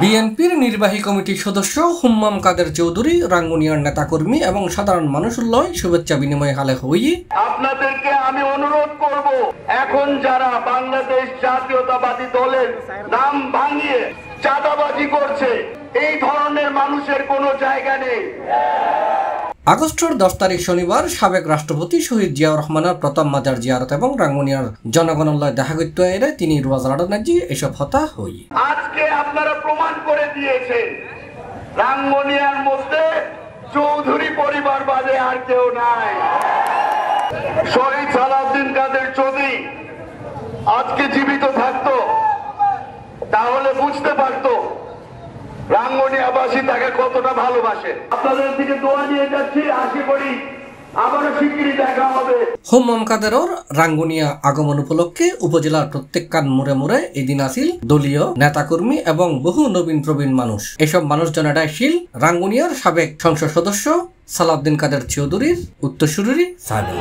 বিএনপির নির্বাহী কমিটির সদস্য হুম্মাম কাদের চৌধুরী রাঙ্গুনিয়ার নেতাকর্মী এবং সাধারণ মানুষের লয় শুভেচ্ছা বিনিময় হালে হই আপনাদেরকে আমি অনুরোধ করব, এখন যারা বাংলাদেশ জাতীয়তাবাদী দলের নাম ভাঙিয়ে চাঁদাবাজি করছে, এই ধরনের মানুষের কোনো জায়গা নেই। আগস্টের 10 তারিখ শনিবার সাবেক রাষ্ট্রপতি শহীদ জিয়াউর রহমানের প্রথম মাজার জিয়ারত এবং রাঙ্গুনিয়ার জনগণের দেখা করতে এলে তিনি রোয়াজারাডানাজি এসব হতা হই। আজকে আপনারা প্রমাণ করে দিয়েছেন রাঙ্গুনিয়ার মধ্যে চৌধুরী পরিবার বাদে আর কেউ নাই। শহীদ সালাউদ্দিন কাদের চৌধুরী আজকে জীবিত থাকতো তাহলে বুঝতে পারতো রাঙ্গুনিয়াবাসী তাকে কতটা ভালোবাসে। আপনাদের দিকে দোয়া নিয়ে যাচ্ছি, আশা করি আবারও শিগগিরই দেখা হবে। হুম্মাম কাদেরর রাঙ্গুনিয়া আগমন উপলক্ষে উপজেলার প্রত্যেকখান মোড়ে মোড়ে এদিন আসিল দলীয় নেতাকর্মী এবং বহু নবীন প্রবীণ মানুষ। এসব মানুষজনেরা আসিল রাঙ্গুনিয়ার সাবেক সংসদ সদস্য সালাউদ্দিন কাদের চৌধুরীর উত্তরসূরি সাহেব।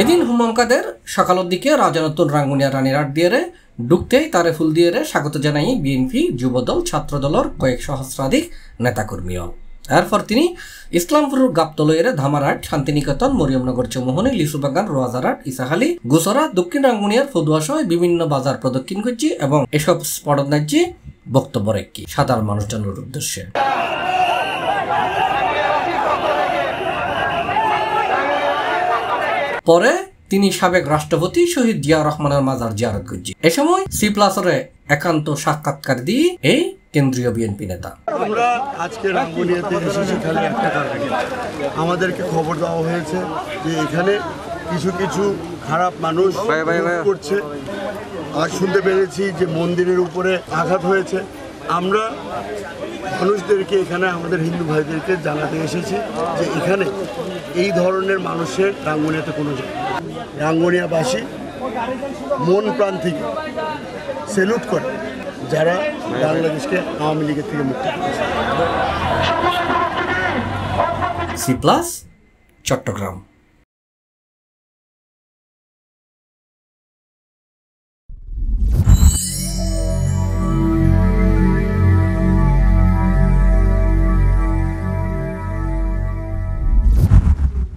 এদিন হুম্মাম কাদের সকালের দিকে রাজনতুন রাঙ্গুনিয়া রানীরহাট দিয়ে ঢুকতেই তারে ফুল দিয়ে স্বাগত জানাই বিএনপি যুবদল ছাত্রদলের কয়েক সহস্রাধিক নেতাকর্মীও। এরপর তিনি ইসলামপুরের গাবতলয়ের ধামারহাট, শান্তিনিকেতন, মরিয়মনগর, চৌমোহনী, লিচুবাগান, রোয়াজারহাট, ইসাখালী, গুসরা, দক্ষিণ রাঙ্গুনিয়ার ফদুয়া সহ বিভিন্ন বাজার প্রদক্ষিণ করছি এবং এসব স্পটত নাচি বক্তব্য রেখি সাধারণ মানুষজনের উদ্দেশ্যে। পরে তিনি সাবেক রাষ্ট্রপতি শহীদ জিয়াউর রহমানের মাজার জিয়ারত করছি। এ সময় C+রে একান্ত সাক্ষাৎকার দিয়ে এই কেন্দ্রীয় বিএনপি নেতা, আমরা আজকে রাঙ্গুনিয়াতে এসেছি খালি একটা কারণে, আমাদেরকে খবর দেওয়া হয়েছে যে এখানে কিছু কিছু খারাপ মানুষ করছে, আর শুনতে পেরেছি যে মন্দিরের উপরে আঘাত হয়েছে। আমরা মানুষদেরকে এখানে আমাদের হিন্দু ভাইদেরকে জানাতে এসেছি যে এখানে এই ধরনের মানুষের রাঙ্গুনিয়াতে কোনো জায়গা। রাঙ্গুনিয়াবাসী মন প্রাণ থেকে সেলুট করে যারা বাংলাদেশকে আওয়ামী লীগের থেকে মুক্তি করেছে। C+, চট্টগ্রাম।